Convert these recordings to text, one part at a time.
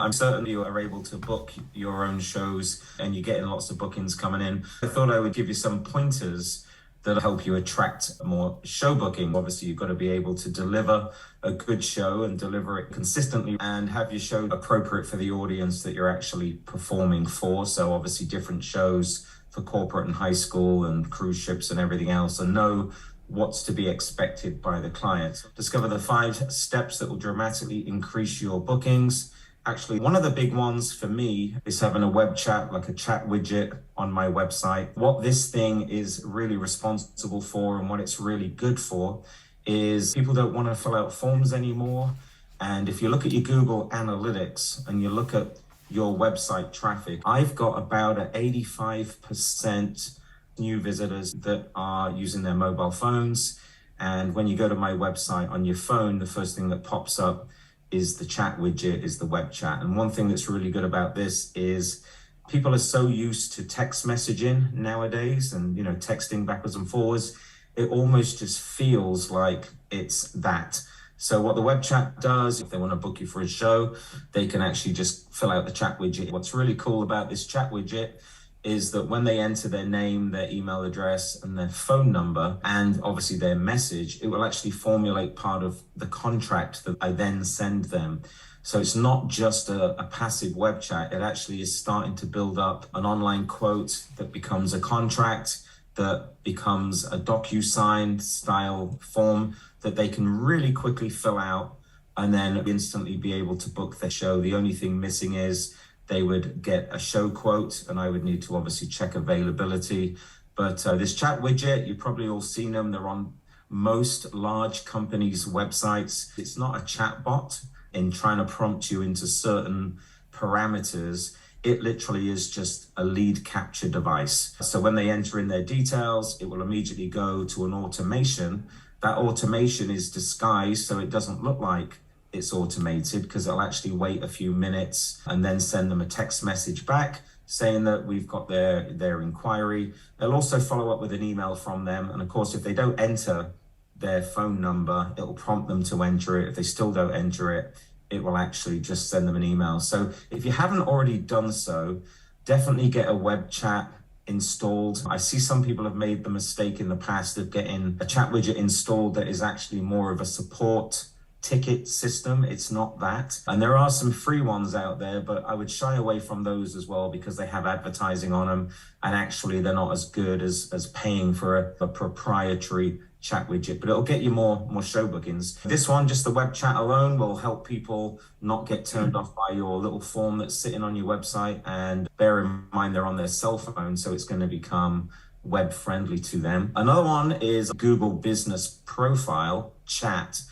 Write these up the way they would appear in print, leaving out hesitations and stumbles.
I'm certain you are able to book your own shows and you're getting lots of bookings coming in. I thought I would give you some pointers that'll help you attract more show booking. Obviously, you've got to be able to deliver a good show and deliver it consistently and have your show appropriate for the audience that you're actually performing for. So obviously different shows for corporate and high school and cruise ships and everything else, and know what's to be expected by the client. Discover the 5 steps that will dramatically increase your bookings. Actually, one of the big ones for me is having a web chat, like a chat widget on my website. What this thing is really responsible for and what it's really good for is people don't want to fill out forms anymore. And if you look at your Google Analytics and you look at your website traffic, I've got about an 85% new visitors that are using their mobile phones. And when you go to my website on your phone, the first thing that pops up is the chat widget, is the web chat. And one thing that's really good about this is people are so used to text messaging nowadays and, texting backwards and forwards, it almost just feels like it's that. So what the web chat does, if they want to book you for a show, they can actually just fill out the chat widget. What's really cool about this chat widget is that when they enter their name, their email address, and their phone number, and obviously their message, it will actually formulate part of the contract that I then send them. So it's not just a passive web chat, it actually is starting to build up an online quote that becomes a contract, that becomes a DocuSign style form that they can really quickly fill out and then instantly be able to book their show. The only thing missing is they would get a show quote, and I would need to obviously check availability. But this chat widget, you've probably all seen them. They're on most large companies' websites. It's not a chat bot in trying to prompt you into certain parameters. It literally is just a lead capture device. So when they enter in their details, it will immediately go to an automation. That automation is disguised so it doesn't look like it's automated, because it'll actually wait a few minutes and then send them a text message back saying that we've got their inquiry. They'll also follow up with an email from them. And of course, if they don't enter their phone number, it will prompt them to enter it. If they still don't enter it, it will actually just send them an email. So if you haven't already done so, definitely get a web chat installed. I see some people have made the mistake in the past of getting a chat widget installed that is actually more of a support ticket system. It's not that. And there are some free ones out there, but I would shy away from those as well because they have advertising on them, and actually they're not as good as paying for a proprietary chat widget, but it'll get you more show bookings. This one, just the web chat alone, will help people not get turned off by your little form that's sitting on your website. And bear in mind, they're on their cell phone, so it's going to become web friendly to them. Another one is Google Business Profile Chat.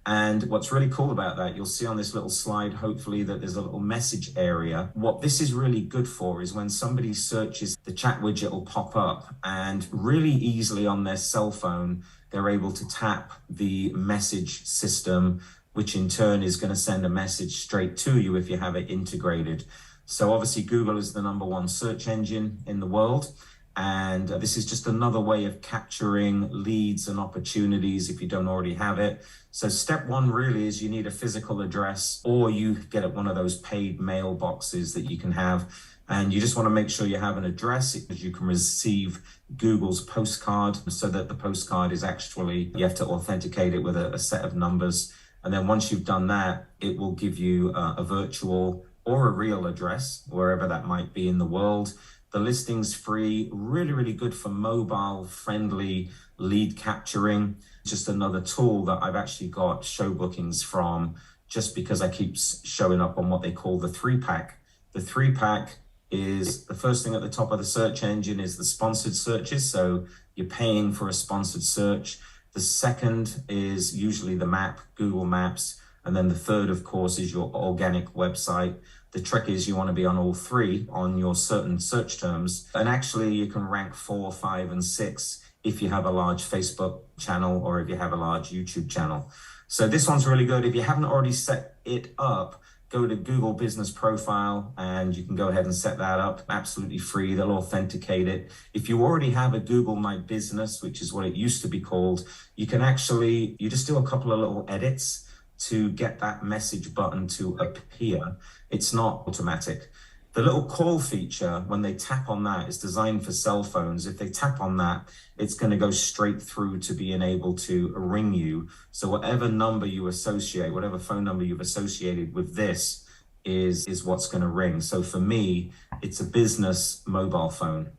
And what's really cool about that, you'll see on this little slide, hopefully, that there's a little message area. What this is really good for is when somebody searches, the chat widget will pop up, and really easily on their cell phone, they're able to tap the message system, which in turn is going to send a message straight to you if you have it integrated. So obviously Google is the #1 search engine in the world. And this is just another way of capturing leads and opportunities if you don't already have it. So step 1 really is you need a physical address, or you get one of those paid mailboxes that you can have. And you just want to make sure you have an address because you can receive Google's postcard, so that the postcard is actually, you have to authenticate it with a set of numbers. And then once you've done that, it will give you a virtual or a real address, wherever that might be in the world. The listing's free, really, really good for mobile friendly lead capturing. Just another tool that I've actually got show bookings from, just because I keep showing up on what they call the 3-pack. The 3-pack is the first thing at the top of the search engine is the sponsored searches. So you're paying for a sponsored search. The second is usually the map, Google Maps. And then the third, of course, is your organic website. The trick is you want to be on all 3 on your certain search terms. And actually you can rank 4, 5, and 6 if you have a large Facebook channel or if you have a large YouTube channel. So this one's really good. If you haven't already set it up, go to Google Business Profile and you can go ahead and set that up. Absolutely free. They'll authenticate it. If you already have a Google My Business, which is what it used to be called, you can actually, you just do a couple of little edits. to get that message button to appear. It's not automatic. The little call feature, when they tap on that, is designed for cell phones. If they tap on that, it's going to go straight through to being able to ring you. So whatever number you associate, whatever phone number you've associated with this is what's going to ring. So for me, it's a business mobile phone.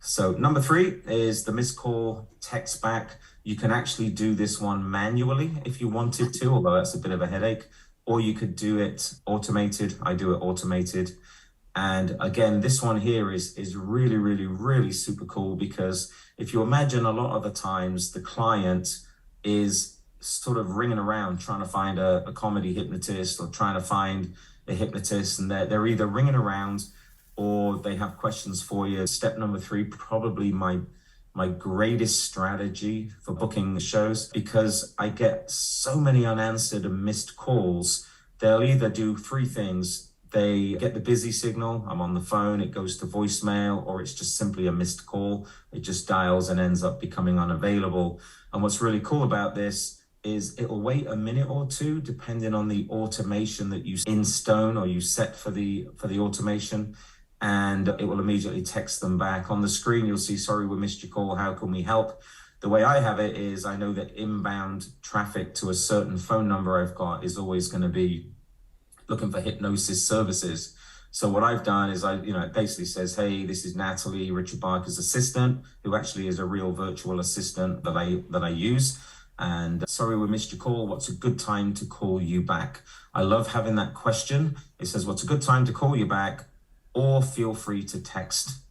So number 3 is the missed call text back. You can actually do this one manually if you wanted to, although that's a bit of a headache, or you could do it automated. I do it automated. And again, this one here is really, really, really super cool, because if you imagine, a lot of the times the client is sort of ringing around trying to find a comedy hypnotist or trying to find a hypnotist, and they're either ringing around or they have questions for you. Step number 3, probably my greatest strategy for booking shows, because I get so many unanswered and missed calls. They'll either do 3 things. They get the busy signal, I'm on the phone, it goes to voicemail, or it's just simply a missed call. It just dials and ends up becoming unavailable. And what's really cool about this is it'll wait a minute or 2, depending on the automation that you in stone or you set for the automation. And it will immediately text them back. On the screen, you'll see, sorry, we missed your call, how can we help? The way I have it is, I know that inbound traffic to a certain phone number I've got is always going to be looking for hypnosis services. So what I've done is it basically says, hey, this is Natalie, Richard Barker's assistant, who actually is a real virtual assistant that I use. And sorry, we missed your call. What's a good time to call you back? I love having that question. It says, what's a good time to call you back? Or feel free to text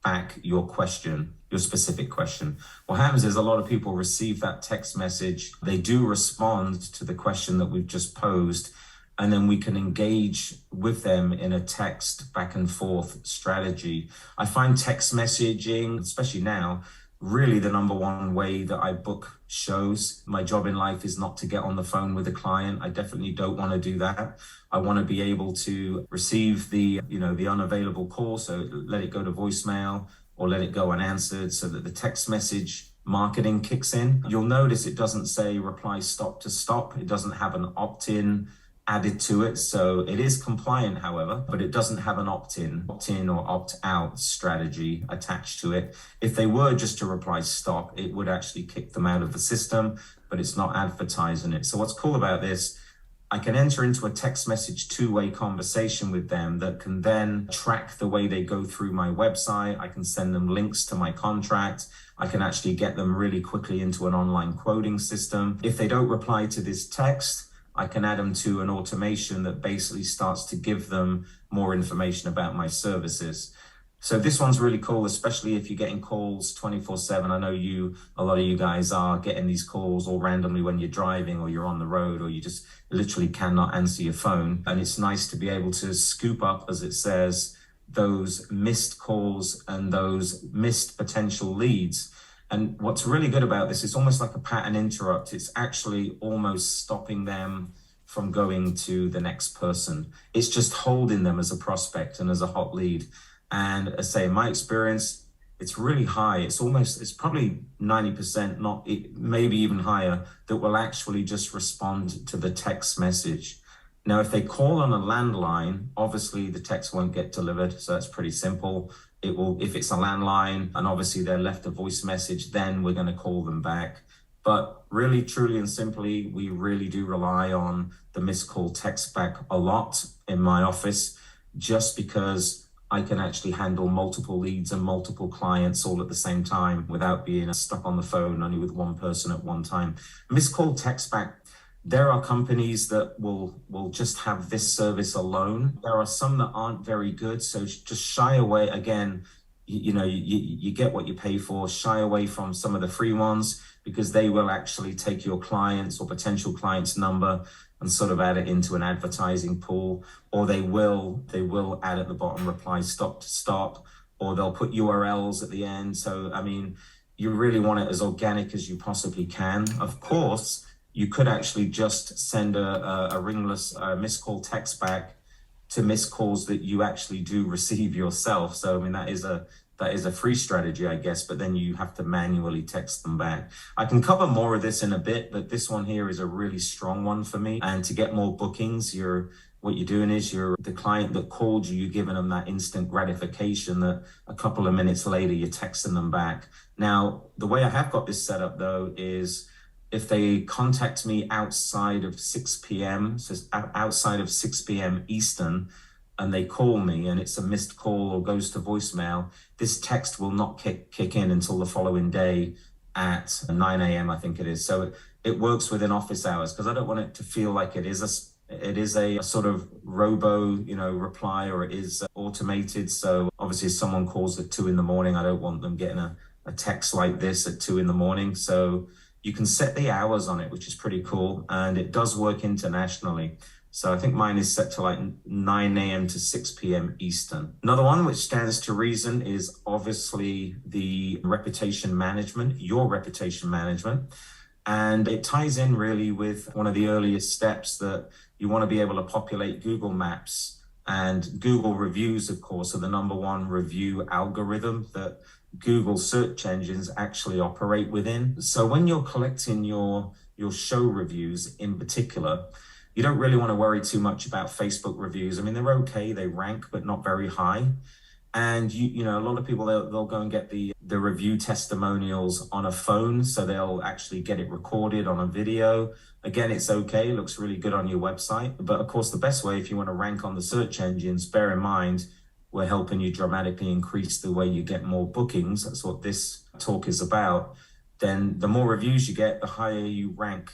back your question, your specific question. What happens is a lot of people receive that text message. They do respond to the question that we've just posed, and then we can engage with them in a text back and forth strategy. I find text messaging, especially now, really the number one way that I book shows. My job in life is not to get on the phone with a client. I definitely don't want to do that. I want to be able to receive the unavailable call, so let it go to voicemail or let it go unanswered, so that the text message marketing kicks in. You'll notice it doesn't say reply stop to stop. It doesn't have an opt-in added to it. So it is compliant, however, but it doesn't have an opt-in or opt-out strategy attached to it. If they were just to reply stop, it would actually kick them out of the system, but it's not advertising it. So what's cool about this, I can enter into a text message 2-way conversation with them that can then track the way they go through my website. I can send them links to my contract. I can actually get them really quickly into an online quoting system. If they don't reply to this text, I can add them to an automation that basically starts to give them more information about my services. So this one's really cool, especially if you're getting calls 24/7. I know a lot of you guys are getting these calls all randomly when you're driving or you're on the road, or you just literally cannot answer your phone. And it's nice to be able to scoop up, as it says, those missed calls and those missed potential leads. And what's really good about this, it's almost like a pattern interrupt. It's actually almost stopping them from going to the next person. It's just holding them as a prospect and as a hot lead. And I say, in my experience, it's really high. It's probably 90%, maybe even higher, that will actually just respond to the text message. Now, if they call on a landline, obviously the text won't get delivered. So that's pretty simple. It will, if it's a landline and obviously they're left a voice message, then we're going to call them back. But really, truly and simply, we really do rely on the missed call text back a lot in my office, just because I can actually handle multiple leads and multiple clients all at the same time without being stuck on the phone only with one person at one time. Missed call text back. There are companies that will just have this service alone. There are some that aren't very good. So just shy away. Again, you get what you pay for. Shy away from some of the free ones, because they will actually take your clients or potential clients' number and sort of add it into an advertising pool, or they will add at the bottom reply stop to stop, or they'll put URLs at the end. So, I mean, you really want it as organic as you possibly can. Of course, you could actually just send a ringless missed call text back to missed calls that you actually do receive yourself. So, I mean, that is That is a free strategy, I guess, but then you have to manually text them back. I can cover more of this in a bit, but this one here is a really strong one for me. And to get more bookings, what you're doing is the client that called you, you're giving them that instant gratification that a couple of minutes later, you're texting them back. Now, the way I have got this set up though is if they contact me outside of 6 p.m., so outside of 6 p.m. Eastern, and they call me and it's a missed call or goes to voicemail, this text will not kick in until the following day at 9 a.m. I think it is. So it works within office hours because I don't want it to feel like it is a sort of robo, reply, or it is automated. So obviously if someone calls at 2 a.m, I don't want them getting a text like this at 2 a.m. So you can set the hours on it, which is pretty cool. And it does work internationally. So I think mine is set to like 9 a.m. to 6 p.m. Eastern. Another one which stands to reason is obviously the reputation management, your reputation management. And it ties in really with one of the earliest steps that you want to be able to populate Google Maps. And Google reviews, of course, are the number one review algorithm that Google search engines actually operate within. So when you're collecting your show reviews in particular, you don't really want to worry too much about Facebook reviews. I mean, they're okay, they rank, but not very high. And a lot of people, they'll go and get the review testimonials on a phone. So they'll actually get it recorded on a video. Again, it's okay, it looks really good on your website. But of course, the best way, if you want to rank on the search engines, bear in mind, we're helping you dramatically increase the way you get more bookings. That's what this talk is about. Then the more reviews you get, the higher you rank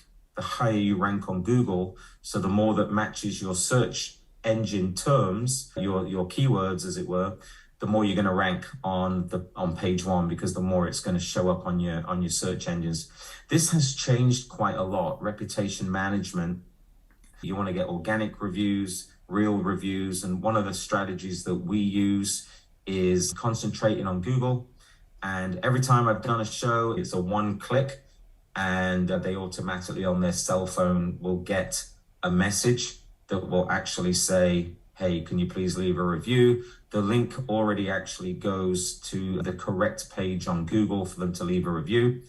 on Google. So the more that matches your search engine terms, your keywords, as it were, the more you're going to rank on page one, because the more it's going to show up on your search engines. This has changed quite a lot. Reputation management. You want to get organic reviews, real reviews, and one of the strategies that we use is concentrating on Google. And every time I've done a show, it's a one click, and they automatically on their cell phone will get a message that will actually say, hey, can you please leave a review? The link already actually goes to the correct page on Google for them to leave a review.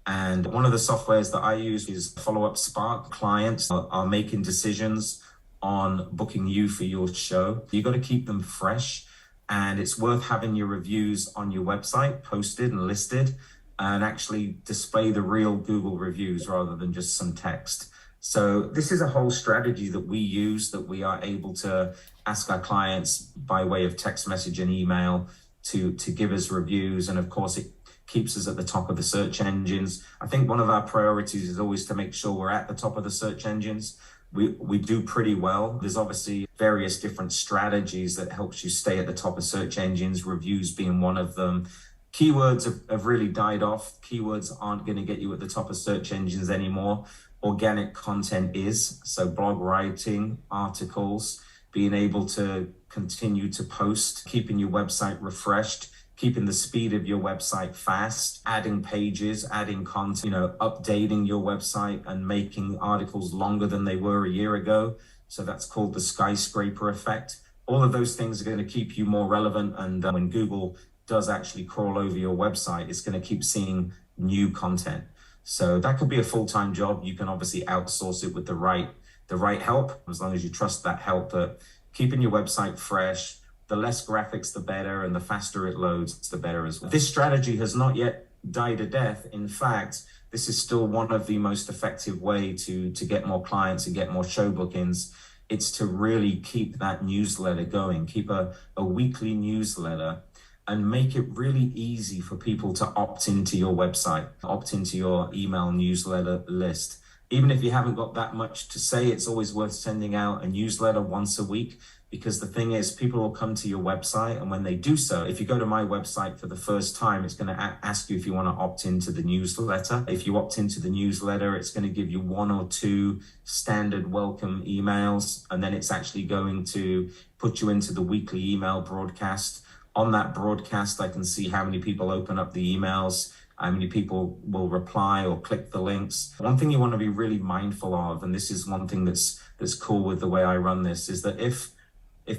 And one of the softwares that I use is Follow Up Spark. Clients are making decisions on booking you for your show. You got to keep them fresh, and it's worth having your reviews on your website posted and listed, and actually display the real Google reviews rather than just some text. So this is a whole strategy that we use, that we are able to ask our clients by way of text message and email to give us reviews. And of course, it keeps us at the top of the search engines. I think one of our priorities is always to make sure we're at the top of the search engines. We do pretty well. There's obviously various different strategies that helps you stay at the top of search engines, reviews being one of them. Keywords have really died off. Keywords aren't going to get you at the top of search engines anymore. Organic content is. So blog writing, articles, being able to continue to post, keeping your website refreshed, keeping the speed of your website fast, adding pages, adding content, updating your website and making articles longer than they were a year ago. So that's called the skyscraper effect. All of those things are going to keep you more relevant. And when Google does actually crawl over your website, it's going to keep seeing new content. So that could be a full-time job. You can obviously outsource it with the right help, as long as you trust that help. But keeping your website fresh, the less graphics, the better, and the faster it loads, the better as well. This strategy has not yet died a death. In fact, this is still one of the most effective way to get more clients and get more show bookings. It's to really keep that newsletter going, keep a weekly newsletter, and make it really easy for people to opt into your website, opt into your email newsletter list. Even if you haven't got that much to say, it's always worth sending out a newsletter once a week, because the thing is, people will come to your website, and when they do so, if you go to my website for the first time, it's going to ask you if you want to opt into the newsletter. If you opt into the newsletter, it's going to give you 1 or 2 standard welcome emails, and then it's actually going to put you into the weekly email broadcast. On that broadcast, I can see how many people open up the emails, how many people will reply or click the links. One thing you want to be really mindful of, and this is one thing that's cool with the way I run this, is that if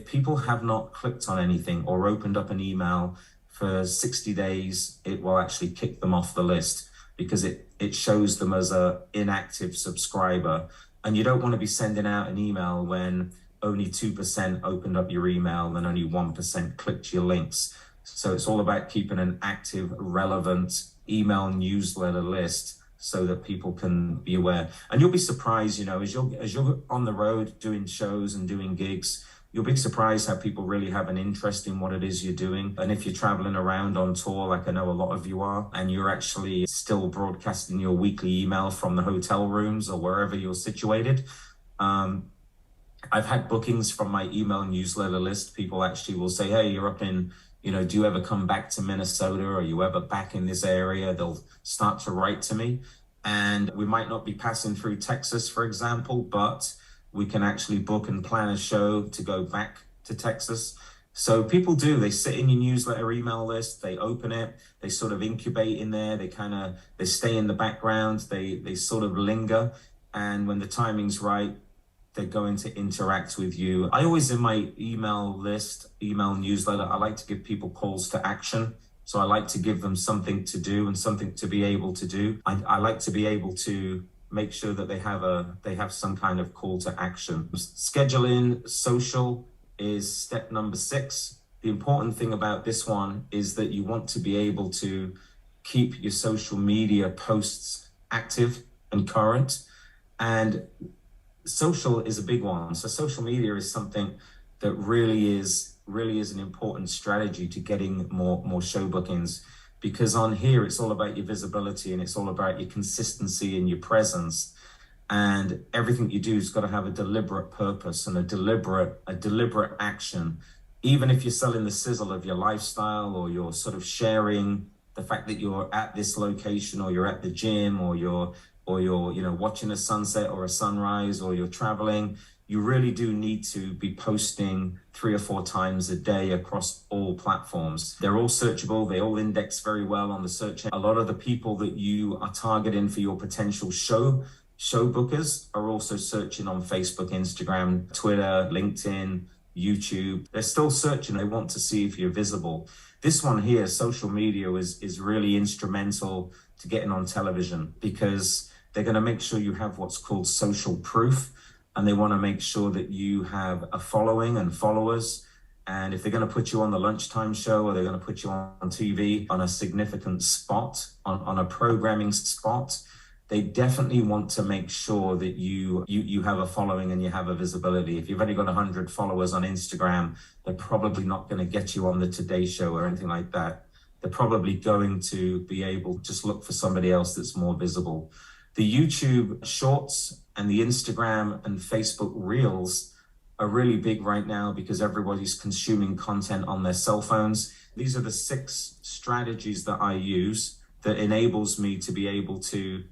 people have not clicked on anything or opened up an email for 60 days, it will actually kick them off the list because it shows them as a inactive subscriber. And you don't want to be sending out an email when only 2% opened up your email and only 1% clicked your links. So it's all about keeping an active, relevant email newsletter list so that people can be aware. And you'll be surprised, as you're on the road doing shows and doing gigs, you'll be surprised how people really have an interest in what it is you're doing. And if you're traveling around on tour, like I know a lot of you are, and you're actually still broadcasting your weekly email from the hotel rooms or wherever you're situated, I've had bookings from my email newsletter list. People actually will say, hey, you're up in, do you ever come back to Minnesota? Or are you ever back in this area? They'll start to write to me. And we might not be passing through Texas, for example, but we can actually book and plan a show to go back to Texas. So people do, they sit in your newsletter email list, they open it, they sort of incubate in there, they stay in the background, they sort of linger. And when the timing's right, they're going to interact with you. I always, in my email newsletter, I like to give people calls to action. So I like to give them something to do and something to be able to do. I like to be able to make sure that they have some kind of call to action. Scheduling social is step number 6. The important thing about this one is that you want to be able to keep your social media posts active and current. And social is a big one. So social media is something that really is an important strategy to getting more show bookings, because on here it's all about your visibility and it's all about your consistency and your presence, and everything you do has got to have a deliberate purpose and a deliberate action. Even if you're selling the sizzle of your lifestyle, or you're sort of sharing the fact that you're at this location, or you're at the gym, or you're watching a sunset or a sunrise, or you're traveling, you really do need to be posting 3 or 4 times a day across all platforms. They're all searchable. They all index very well on the search engine. A lot of the people that you are targeting for your potential show bookers are also searching on Facebook, Instagram, Twitter, LinkedIn, YouTube. They're still searching. They want to see if you're visible. This one here, social media, is really instrumental to getting on television, because they're going to make sure you have what's called social proof. And they want to make sure that you have a following and followers. And if they're going to put you on the lunchtime show, or they're going to put you on TV on a significant spot, on a programming spot, they definitely want to make sure that you have a following and you have a visibility. If you've only got 100 followers on Instagram, they're probably not going to get you on the Today Show or anything like that. They're probably going to be able to just look for somebody else that's more visible. The YouTube Shorts and the Instagram and Facebook Reels are really big right now because everybody's consuming content on their cell phones. These are the 6 strategies that I use that enables me to be able to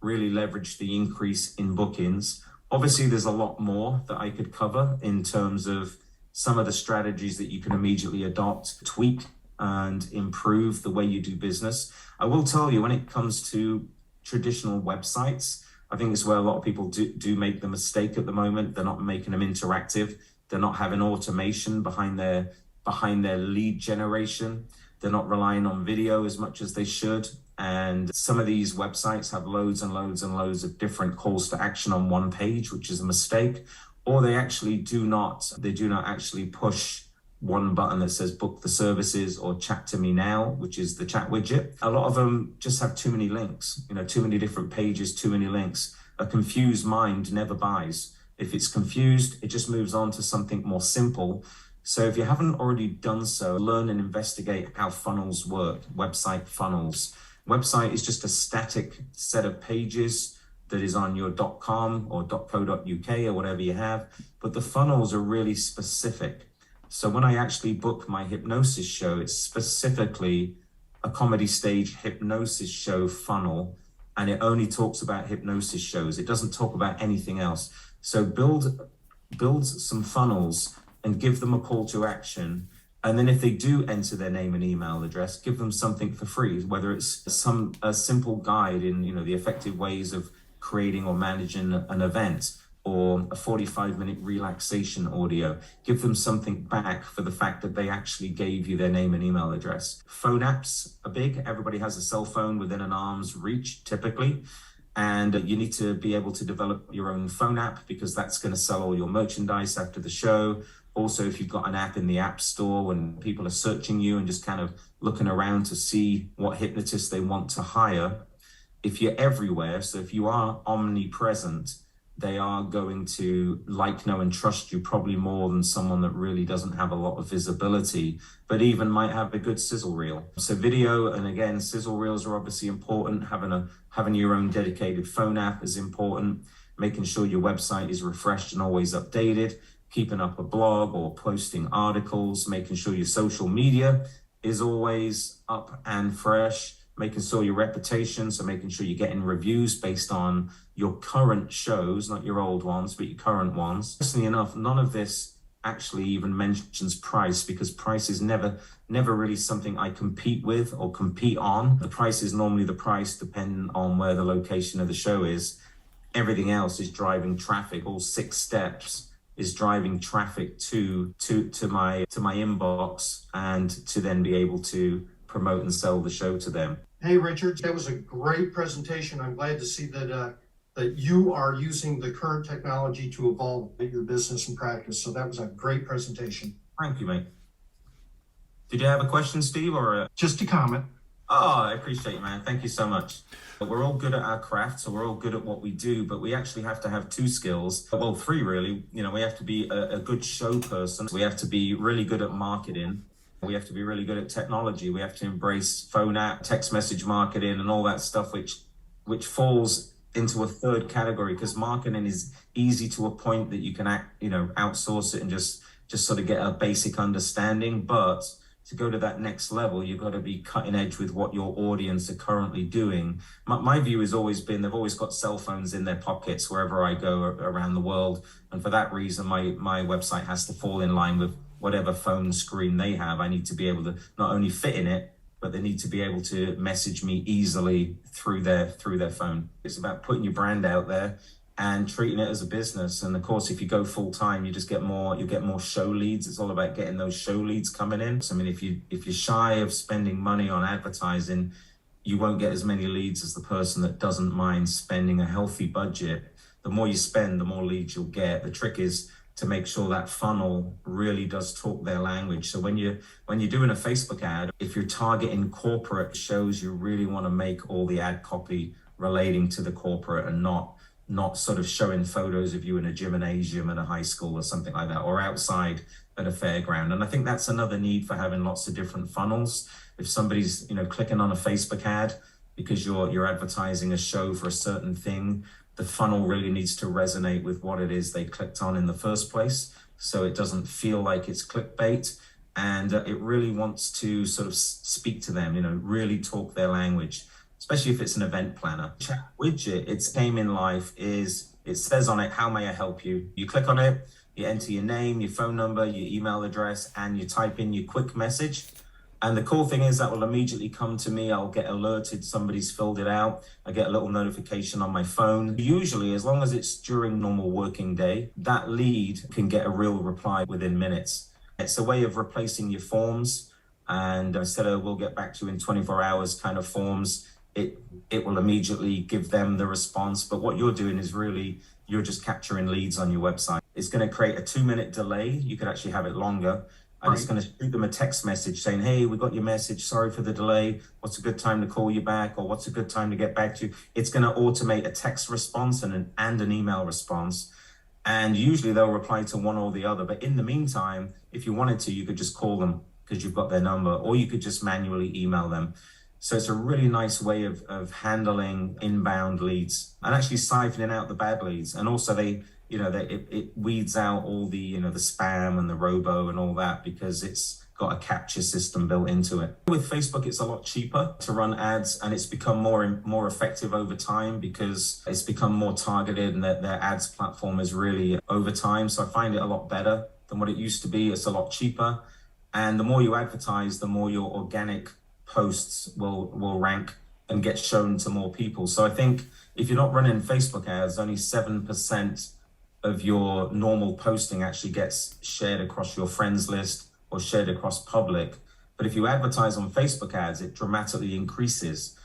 really leverage the increase in bookings. Obviously, there's a lot more that I could cover in terms of some of the strategies that you can immediately adopt, tweak, and improve the way you do business. I will tell you, when it comes to traditional websites, I think it's where a lot of people do make the mistake at the moment. They're not making them interactive. They're not having automation behind their lead generation. They're not relying on video as much as they should. And some of these websites have loads and loads and loads of different calls to action on one page, which is a mistake. Or they do not actually push one button that says book the services or chat to me now, which is the chat widget. A lot of them just have too many links, too many different pages, too many links. A confused mind never buys. If it's confused, it just moves on to something more simple. So if you haven't already done so, learn and investigate how funnels work, website funnels. Website is just a static set of pages that is on your .com or .co.uk or whatever you have, but the funnels are really specific. So when I actually book my hypnosis show, it's specifically a comedy stage hypnosis show funnel, and it only talks about hypnosis shows. It doesn't talk about anything else. So build some funnels and give them a call to action. And then if they do enter their name and email address, give them something for free, whether it's a simple guide in the effective ways of creating or managing an event. or a 45-minute relaxation audio. Give them something back for the fact that they actually gave you their name and email address. Phone apps are big. Everybody has a cell phone within an arm's reach, typically. And you need to be able to develop your own phone app, because that's going to sell all your merchandise after the show. Also, if you've got an app in the App Store, when people are searching you and just kind of looking around to see what hypnotist they want to hire, if you're everywhere, so if you are omnipresent, they are going to like, know, and trust you probably more than someone that really doesn't have a lot of visibility, but even might have a good sizzle reel. So video, and again, sizzle reels are obviously important. Having your own dedicated phone app is important. Making sure your website is refreshed and always updated. Keeping up a blog or posting articles. Making sure your social media is always up and fresh. Making sure your reputation, so making sure you're getting reviews based on your current shows, not your old ones, but your current ones. Interestingly enough, none of this actually even mentions price, because price is never really something I compete with or compete on. The price is normally the price depending on where the location of the show is. Everything else is driving traffic. All 6 steps is driving traffic to my inbox, and to then be able to promote and sell the show to them. Hey, Richard, that was a great presentation. I'm glad to see that you are using the current technology to evolve your business and practice. So that was a great presentation. Thank you, mate. Did you have a question, Steve, or just a comment? Oh, I appreciate it, man. Thank you so much. We're all good at our craft, so we're all good at what we do, but we actually have to have 2 skills. Well, 3 really. We have to be a good show person. We have to be really good at marketing. We have to be really good at technology. We have to embrace phone app, text message marketing, and all that stuff, which falls into a 3rd category, because marketing is easy to a point that you can outsource it and just sort of get a basic understanding. But to go to that next level, you've got to be cutting edge with what your audience are currently doing. My view has always been they've always got cell phones in their pockets wherever I go around the world. And for that reason, my website has to fall in line with whatever phone screen they have. I need to be able to not only fit in it, but they need to be able to message me easily through their phone. It's about putting your brand out there and treating it as a business. And of course, if you go full time, you get more show leads. It's all about getting those show leads coming in. So I mean, if you're shy of spending money on advertising, you won't get as many leads as the person that doesn't mind spending a healthy budget. The more you spend, the more leads you'll get. The trick is to make sure that funnel really does talk their language. So when you're doing a Facebook ad, if you're targeting corporate shows, you really want to make all the ad copy relating to the corporate, and not sort of showing photos of you in a gymnasium at a high school or something like that, or outside at a fairground. And I think that's another need for having lots of different funnels. If somebody's clicking on a Facebook ad because you're advertising a show for a certain thing, the funnel really needs to resonate with what it is they clicked on in the first place, so it doesn't feel like it's clickbait, and it really wants to sort of speak to them, really talk their language, especially if it's an event planner. Chat widget, its aim in life is, it says on it, how may I help you? You click on it, you enter your name, your phone number, your email address, and you type in your quick message. And the cool thing is that will immediately come to me. I'll get alerted somebody's filled it out. I get a little notification on my phone. Usually, as long as it's during normal working day, that lead can get a real reply within minutes. It's a way of replacing your forms. And instead of we'll get back to you in 24 hours kind of forms, it will immediately give them the response. But what you're doing is really, you're just capturing leads on your website. It's going to create a 2-minute delay. You could actually have it longer. And it's going to shoot them a text message saying, hey, we got your message. Sorry for the delay. What's a good time to call you back? Or what's a good time to get back to you? It's going to automate a text response and an email response. And usually they'll reply to one or the other. But in the meantime, if you wanted to, you could just call them because you've got their number, or you could just manually email them. So it's a really nice way of handling inbound leads and actually siphoning out the bad leads. And also it weeds out all the the spam and the robo and all that, because it's got a capture system built into it. With Facebook, it's a lot cheaper to run ads, and it's become more effective over time because it's become more targeted, and their ads platform is really over time. So I find it a lot better than what it used to be. It's a lot cheaper, and the more you advertise, the more your organic posts will rank and get shown to more people. So I think if you're not running Facebook ads, only 7% of your normal posting actually gets shared across your friends list or shared across public. But if you advertise on Facebook ads, it dramatically increases.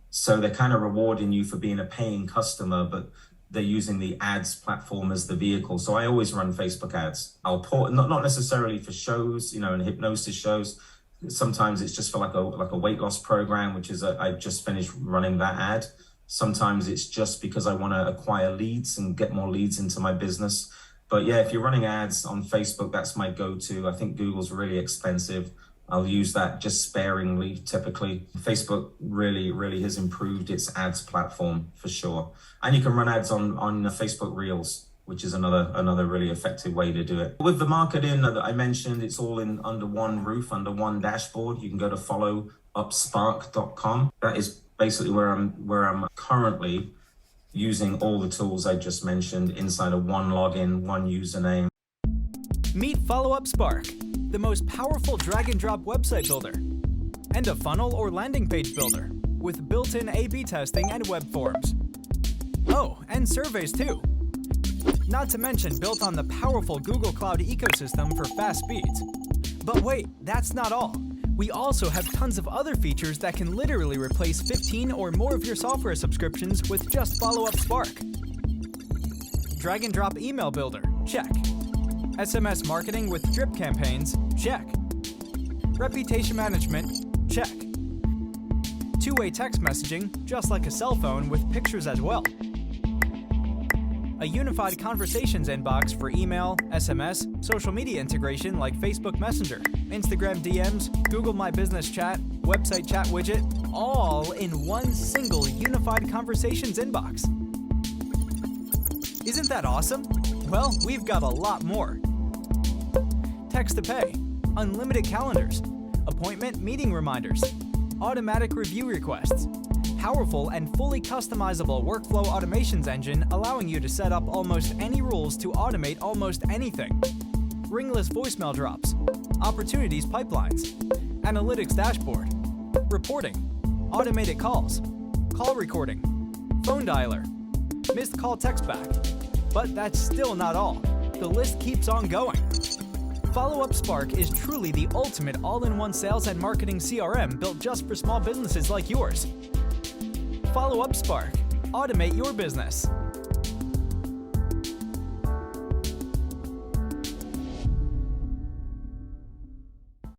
So they're kind of rewarding you for being a paying customer, but they're using the ads platform as the vehicle. So I always run Facebook ads. I'll put, not necessarily for shows, and hypnosis shows. Sometimes it's just for like a weight loss program, which is I just finished running that ad. Sometimes it's just because I want to acquire leads and get more leads into my business. But yeah, if you're running ads on Facebook, that's my go-to. I think Google's really expensive. I'll use that just sparingly, typically. Facebook really has improved its ads platform for sure. And you can run ads on Facebook Reels, which is another really effective way to do it. With the marketing that I mentioned, it's all under one roof, under one dashboard. You can go to followupspark.com. That is basically where I'm currently using all the tools I just mentioned inside of one login, one username. Meet Follow Up Spark, the most powerful drag-and-drop website builder, and a funnel or landing page builder with built-in A/B testing and web forms. Oh, and surveys too. Not to mention built on the powerful Google Cloud ecosystem for fast speeds. But wait, that's not all. We also have tons of other features that can literally replace 15 or more of your software subscriptions with just Follow Up Spark. Drag-and-drop email builder, check. SMS marketing with drip campaigns, check. Reputation management, check. Two-way text messaging, just like a cell phone with pictures as well. A unified conversations inbox for email, SMS, social media integration like Facebook Messenger, Instagram DMs, Google My Business Chat, website chat widget, all in one single unified conversations inbox. Isn't that awesome? Well, we've got a lot more. Text to pay, unlimited calendars, appointment meeting reminders, automatic review requests, powerful and fully customizable workflow automations engine allowing you to set up almost any rules to automate almost anything, ringless voicemail drops, opportunities pipelines, analytics dashboard, reporting, automated calls, call recording, phone dialer, missed call text back. But that's still not all. The list keeps on going. Follow Up Spark is truly the ultimate all-in-one sales and marketing CRM built just for small businesses like yours. Follow Up Spark. Automate your business.